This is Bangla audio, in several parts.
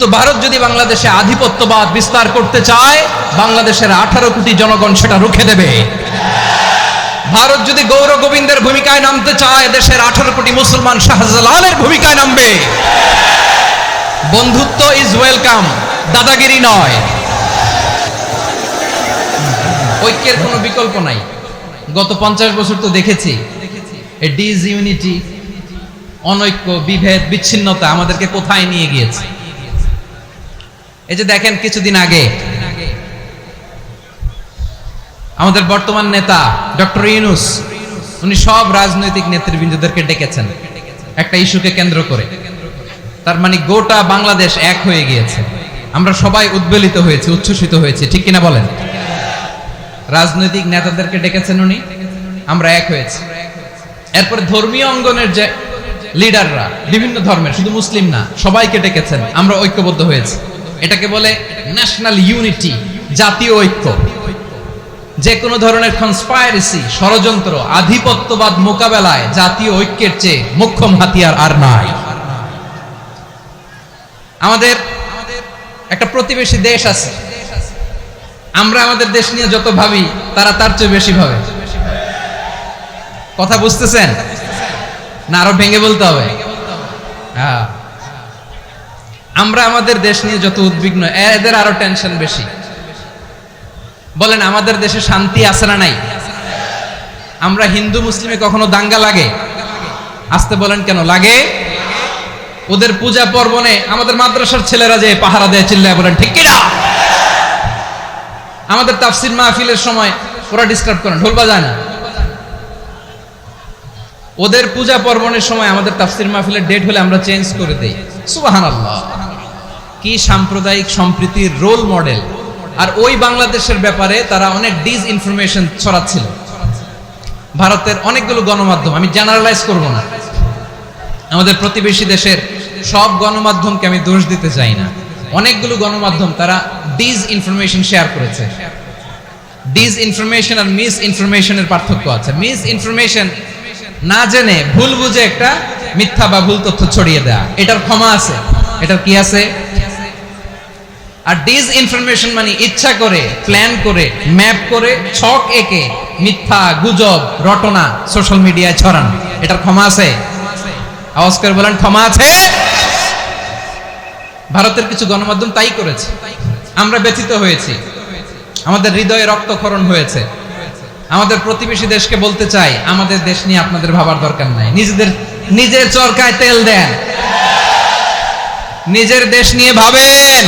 তো ভারত যদি বাংলাদেশে আধিপত্যবাদ বিস্তার করতে চায়, বাংলাদেশের 18 কোটি জনগণ সেটা রুখে দেবে। ভারত যদি গৌর গোবিন্দের ভূমিকায় নামতে চায়, দেশের 18 কোটি মুসলমান শাহজালালের ভূমিকায় নামবে। বন্ধুত্ব ইজ ওয়েলকাম, দাদাগিরি নয়। ঐক্যের কোনো বিকল্প নাই। গত 50 বছর তো দেখেছি এই ডিসইউনিটি, অনৈক্য, বিভেদ, বিচ্ছিন্নতা আমাদেরকে কোথায় নিয়ে গিয়েছে। এই যে দেখেন, কিছুদিন আগে আমাদের বর্তমান নেতা ডক্টর ইউনূস, উনি সব রাজনৈতিক নেতৃবৃন্দদেরকে ডেকেছেন একটা ইস্যুকে কেন্দ্র করে। তার মানে গোটা বাংলাদেশ এক হয়ে গিয়েছে। আমরা সবাই উদ্বেলিত হয়েছি, উচ্ছ্বসিত হয়েছি, ঠিক কিনা বলেন? রাজনৈতিক নেতাদেরকে ডেকেছেন উনি, আমরা এক হয়েছি। এরপরে ধর্মীয় অঙ্গনের যে লিডাররা, বিভিন্ন ধর্মের, শুধু মুসলিম না, সবাইকে ডেকেছেন, আমরা ঐক্যবদ্ধ হয়েছি। এটাকে বলে ন্যাশনাল ইউনিটি, জাতীয় ঐক্য। যে কোনো ধরনের কনস্পাইরেসি, ষড়যন্ত্র, আধিপত্যবাদ মোকাবেলায় জাতীয় ঐক্যের চেয়ে মোক্ষম হাতিয়ার আর নাই। আমাদের একটা প্রতিবেশী দেশ আছে, আমরা আমাদের দেশ নিয়ে যত ভাবি, তারা তার চেয়ে বেশি ভাবে। কথা বুঝতেছেন না? আরো ভেঙে বলতে হবে। হ্যাঁ, আমরা আমাদের দেশ নিয়ে যত উদ্বিগ্ন, এদের আরো টেনশন বেশি। বলেন, আমাদের দেশে শান্তি আছে না নাই? আমরা হিন্দু মুসলিমে কখনো দাঙ্গা লাগে? আসতে বলেন, কেন লাগে? ওদের পূজা পার্বণে আমাদের মাদ্রাসার ছেলেরা যে পাহারা দেয়, চিল্লায় বলেন ঠিক কিনা? আমাদের তাফসির মাহফিলের সময় ওরা ডিস্টার্ব করেন, ঢোল বাজায় না। ওদের পূজা পার্বণের সময় আমাদের তাফসির মাহফিলের ডেট হলে আমরা চেঞ্জ করে দেই। সুবহানাল্লাহ, কি সাম্প্রদায়িক সম্প্রীতির রোল মডেল। আর ওই বাংলাদেশের ব্যাপারে তারা অনেক ডিসইনফরমেশন ছড়াচ্ছিল। ভারতের অনেকগুলো গণমাধ্যম, আমি জেনারেলাইজ করব না, আমাদের প্রতিবেশী দেশের সব গণমাধ্যমকে আমি দোষ দিতে চাই না। অনেকগুলো গণমাধ্যম তারা ডিসইনফরমেশন শেয়ার করেছে। ডিসইনফরমেশন আর মিস ইনফরমেশনের পার্থক্য আছে। মিস ইনফরমেশন না জেনে ভুল বুঝে একটা মিথ্যা বা ভুল তথ্য ছড়িয়ে দেয়া, এটার ক্ষমা আছে, এটার কি আছে। আর ডিসইনফরমেশন মানে ইচ্ছা করে, প্ল্যান করে, ম্যাপ করে, ছক এঁকে মিথ্যা, গুজব, রটনা সোশ্যাল মিডিয়ায় ছড়ানো, এটার ক্ষমা আছে? আওয়াজ করে বলেন, ক্ষমা আছে? ভারতের কিছু গণমাধ্যম তাই করেছে, আমরা ব্যথিত হয়েছি, আমাদের হৃদয়ে রক্তক্ষরণ হয়েছে। আমাদের প্রতিবেশী দেশকে বলতে চাই, আমাদের দেশ নিয়ে আপনাদের ভাবার দরকার নাই। নিজের চরকায় তেল দেন, নিজের দেশ নিয়ে ভাবেন।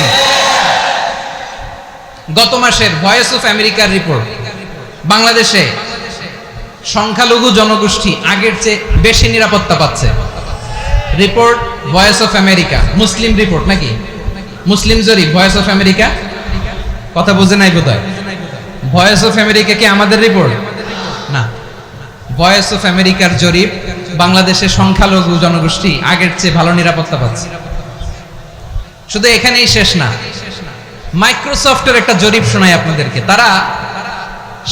গত মাসের ভয়েস অফ আমেরিকার রিপোর্ট, বাংলাদেশে সংখ্যালঘু জনগোষ্ঠী আগের চেয়ে বেশি নিরাপত্তা পাচ্ছে। Report voice of America, Muslim report নাকি? মুসলিম জরিপ, ভয়েস অফ আমেরিকা। কথা বুঝে নাই বোধহয়। ভয়েস অফ আমেরিকা কি আমাদের রিপোর্ট না? ভয়েস অফ আমেরিকার জরিপ, বাংলাদেশের সংখ্যালঘু জনগোষ্ঠী আগের চেয়ে ভালো নিরাপত্তা পাচ্ছে। শুধু এখানেই শেষ না, মাইক্রোসফটের একটা জরিপ শোনাই আপনাদেরকে। তারা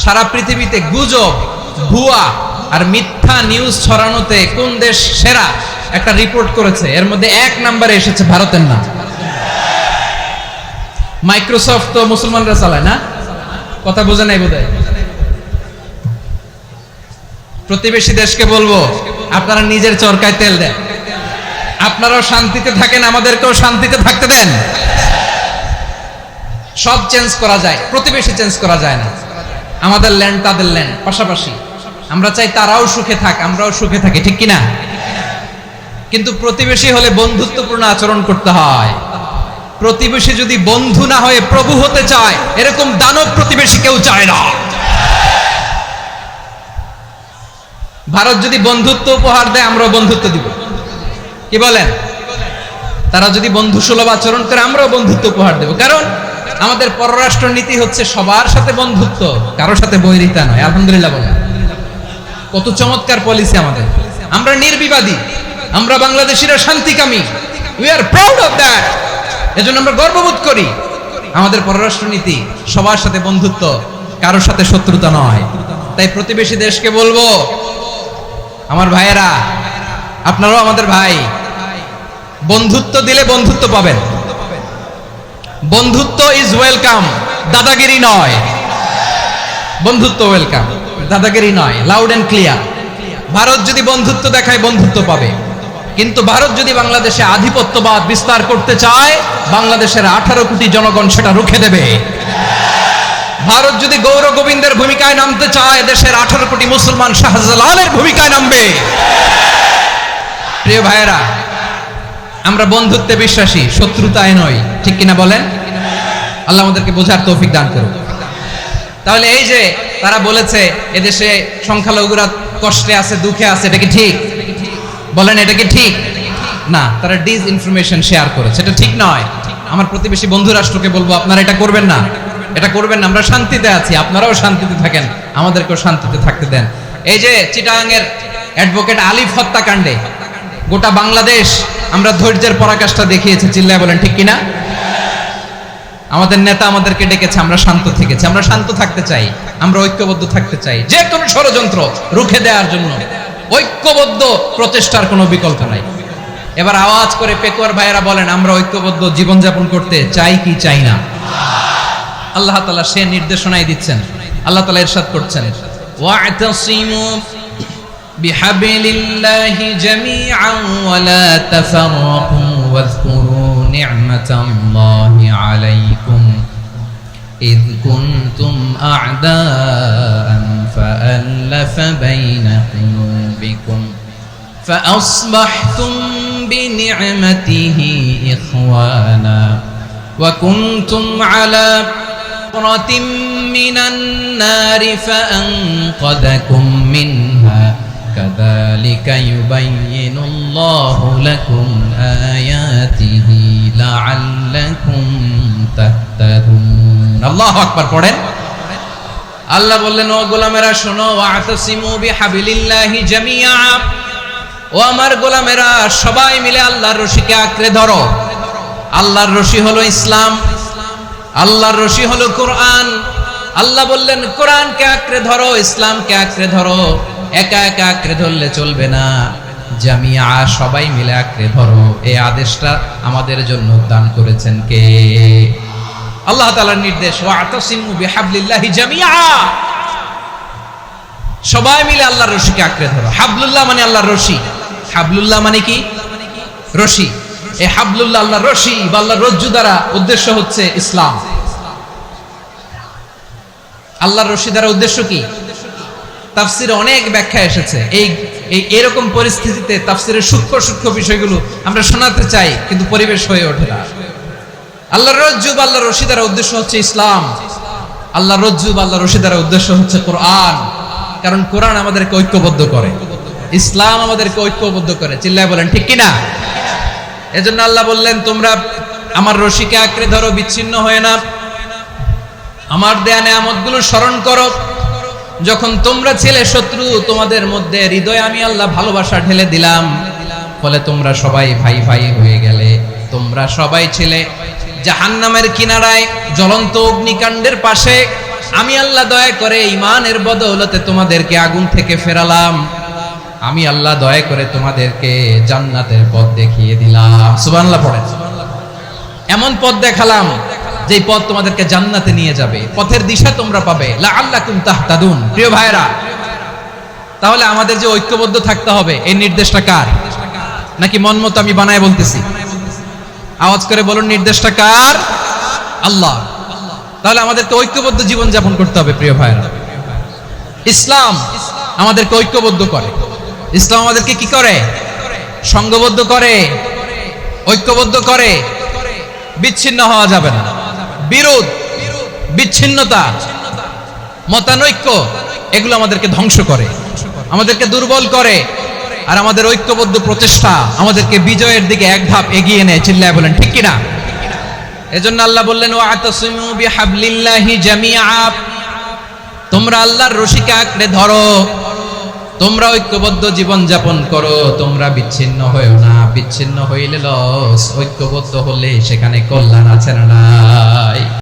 সারা পৃথিবীতে গুজব, ভুয়া আর মিথ্যা নিউজ ছড়ানোতে কোন দেশ সেরা একটা রিপোর্ট করেছে। এর মধ্যে 1 নম্বরে এসেছে ভারতের নাম। মাইক্রোসফট তো মুসলমানরা চালায় না? কথা বোঝে নাই বোধহয়। প্রতিবেশী দেশকে বলবো, আপনারা নিজের চরকায় তেল দেন, আপনারাও শান্তিতে থাকেন, আমাদেরকেও শান্তিতে থাকতে দেন। সব চেঞ্জ করা যায়, প্রতিবেশী চেঞ্জ করা যায় না। আমাদের ল্যান্ড তাদের ল্যান্ড, পাশাপাশি। আমরা চাই তারাও সুখে থাক, আমরাও সুখে থাকি, ঠিক কিনা? কিন্তু প্রতিবেশী হলে বন্ধুত্বপূর্ণ আচরণ করতে হয়। প্রতিবেশী যদি বন্ধু না হয়ে প্রভু হতে চায়, এরকম দানব প্রতিবেশী কেউ চায় না। ভারত যদি বন্ধুত্ব উপহার দেয়, আমরাও বন্ধুত্ব দিব। কি বলেন? তারা যদি বন্ধু সুলভ আচরণ করে, আমরাও বন্ধুত্ব উপহার দেব। কারণ আমাদের পররাষ্ট্র নীতি হচ্ছে সবার সাথে বন্ধুত্ব, কারোর সাথে বৈরিতা নয়। আলহামদুলিল্লাহ বলেন, কত চমৎকার পলিসি আমাদের। আমরা নির্বিবাদী, আমরা বাংলাদেশিরা শান্তিকামী। We are proud of that. এজন্য আমরা গর্ববোধ করি। আমাদের পররাষ্ট্র নীতি সবার সাথে বন্ধুত্ব, কারোর সাথে শত্রুতা নয়। তাই প্রতিবেশী দেশকে বলবো, আমার ভাইয়েরা, আপনারাও আমাদের ভাই, বন্ধুত্ব দিলে বন্ধুত্ব পাবেন। বন্ধুত্ব ইজ ওয়েলকাম, দাদাগিরি নয়। বন্ধুত্ব ওয়েলকাম, দাদাগিরি নয়, লাউড এন্ড ক্লিয়ার। ভারত যদি বন্ধুত্ব দেখায় বন্ধুত্ব পাবে, কিন্তু ভারত যদি বাংলাদেশে আধিপত্যবাদ বিস্তার করতে চায়, বাংলাদেশের 18 কোটি জনগণ সেটা রুখে দেবে। ভারত যদি গৌর গোবিন্দের ভূমিকায় নামতে চায়, দেশের 18 কোটি মুসলমান শাহজালালের ভূমিকায় নামবে। প্রিয় ভাইয়েরা, আমরা বন্ধুত্বে বিশ্বাসী, শত্রুতায় নয়, ঠিক কিনা বলেন? আল্লাহ আমাদেরকে বোঝার তৌফিক দান করুন। তাহলে এই যে তারা বলেছে এদেশে সংখ্যালঘুরা কষ্টে আছে, দুঃখে আছে, এটা কি ঠিক? বলেন এটা কি ঠিক? না, তারা ডিস ইনফরমেশন শেয়ার করেছে, এটা ঠিক নয়। আমার প্রতিবেশী বন্ধু রাষ্ট্রকে বলবো আপনারা এটা করবেন না, এটা করবেন না। আমরা শান্তিতে আছি, আপনারাও শান্তিতে থাকেন, আমাদেরকেও শান্তিতে থাকতে দেন। এই যে চিটাগাংয়ের অ্যাডভোকেট আলিফ হত্যাকাণ্ডে গোটা বাংলাদেশ আমরা ধৈর্যের পরাকাষ্ঠা দেখিয়েছি, চিল্লায় বলেন ঠিক কিনা? আমাদের নেতা আমাদেরকে ডেকেছে, আমরা শান্ত থেকেছি। আমরা শান্ত থাকতে চাই, আমরা ঐক্যবদ্ধ থাকতে চাই। যে কোনো ষড়যন্ত্র রুখে দেওয়ার জন্য ঐক্যবদ্ধ প্রচেষ্টার কোনো বিকল্প নাই। এবার আওয়াজ করে পেকুয়ার ভাইয়েরা বলেন, আমরা ঐক্যবদ্ধ জীবনযাপন করতে চাই কি চাই না? আল্লাহ তাআলা সে নির্দেশনাই দিচ্ছেন। আল্লাহ তাআলা ইরশাদ করছেন, ওয়া'তাসিমু বিহাবলিল্লাহি জামিআন ওয়া লা তাফাররাকু ওয়াযকুরু নি'মাতাল্লাহি আলাইকুম ইয কুনতুম আ'দাআন ফাআল্লাফা বাইনা কুলুবিকুম فأصبحتم بنعمته إخوانا وكنتم على حفرة من النار فأنقذكم منها كذلك يبين الله لكم آياته لعلكم تهتدون الله أكبر পড়েন। আল্লাহ বললেন, ও গোলামেরা শোনো, ওয়া'তাসিমু বিহাবলিল্লাহি জামিআ, ও আমার গোলামেরা সবাই মিলে আল্লাহর রশিকে আঁকড়ে ধরো। আল্লাহর রশি হলো ইসলাম, আল্লাহর রশি হলো কোরআন। আল্লাহ বললেন কোরআনকে আঁকড়ে ধরো, ইসলামকে আঁকড়ে ধরো। একা একা আঁকড়ে ধরলে চলবে না, জামিআ সবাই মিলে আঁকড়ে ধরো। এই আদেশটা আমাদের জন্য দান করেছেন কে? আল্লাহ তাআলার নির্দেশ, ওয়া'তাসিমু বিহাবলিল্লাহি জামিআ, সবাই মিলে আল্লাহর রশিকে আঁকড়ে ধরো। হাবলুল্লাহ মানে আল্লাহর রশি। হাবলুল্লাহ মানে কি? রশি। এই হাবলুল্লাহ আল্লাহর রশি বা আল্লাহর রজ্জু দ্বারা উদ্দেশ্য হচ্ছে ইসলাম। আল্লাহর রশি দ্বারা উদ্দেশ্য কি? তাফসিরে অনেক ব্যাখ্যা এসেছে। এই এরকম পরিস্থিতিতে তাফসিরের সূক্ষ্ম সূক্ষ্ম বিষয়গুলো আমরা শোনাতে চাই, কিন্তু পরিবেশ হয়ে ওঠে না। আল্লাহর রজ্জু বা আল্লাহর রশি দ্বারা উদ্দেশ্য হচ্ছে ইসলাম। আল্লাহর রজ্জু বা আল্লাহর রশি দ্বারা উদ্দেশ্য হচ্ছে কোরআন। কারণ কোরআন আমাদেরকে ঐক্যবদ্ধ করে, ইসলাম আমাদেরকে ঐক্যবদ্ধ করে। চিল্লায় বলেন ঠিক কিনা? এজন্য আল্লাহ বললেন, তোমরা আমার রশিকে আঁকড়ে ধরো, বিচ্ছিন্ন হয়ে না। আমার দেয়া নেয়ামতগুলো স্মরণ করো। যখন তোমরা ছিলে শত্রু, তোমাদের মধ্যে হৃদয়ে আমি আল্লাহ ভালোবাসা ঢেলে দিলাম, ফলে তোমরা সবাই ভাই ভাই হয়ে গেলে। তোমরা সবাই ছিলে জাহান্নামের কিনারায়, জ্বলন্ত অগ্নিকাণ্ডের পাশে। আমি আল্লাহ দয়া করে ঈমানের বদৌলতে তোমাদেরকে আগুন থেকে ফেরালাম। আমি আল্লাহ দয়া করে তোমাদেরকে জান্নাতের পথ দেখিয়ে দিলাম। সুবহানাল্লাহ পড়েন। এমন পথ দেখালাম যে পথ তোমাদেরকে জান্নাতে নিয়ে যাবে, পথের দিশা তোমরা পাবে। লাআল্লাকুম তাহতাদুন। প্রিয় ভাইরা, তাহলে আমাদের যে ঐক্যবদ্ধ থাকতে হবে, এই নির্দেশটা কার? নাকি মন মতো আমি বানায় বলতেছি? আওয়াজ করে বলুন, নির্দেশটা কার? আল্লাহ। তাহলে আমাদেরকে ঐক্যবদ্ধ জীবন যাপন করতে হবে। প্রিয় ভাইরা, ইসলাম আমাদেরকে ঐক্যবদ্ধ করে। ইসলাম আমাদেরকে কি করে? সংঘবদ্ধ করে, ঐক্যবদ্ধ করে। বিচ্ছিন্ন হওয়া যাবে না। বিরোধ, বিচ্ছিন্নতা, মতানৈক্য, এগুলো আমাদেরকে ধ্বংস করে, আমাদেরকে দুর্বল করে। আর আমাদের ঐক্যবদ্ধ প্রচেষ্টা আমাদেরকে বিজয়ের দিকে এক ধাপ এগিয়ে নেয়। চিল্লায় বলেন ঠিক কিনা? এজন্য আল্লাহ বললেন, ওয়া'তাসিমু বিহাবলিল্লাহি জামিআ, তোমরা আল্লাহর রশিকে আঁকড়ে ধরো, তোমরা ঐক্যবদ্ধ জীবন যাপন করো, তোমরা বিচ্ছিন্ন হয়েও না। বিচ্ছিন্ন হইলে লস, ঐক্যবদ্ধ হলে সেখানে কল্যাণ আছে না নাই?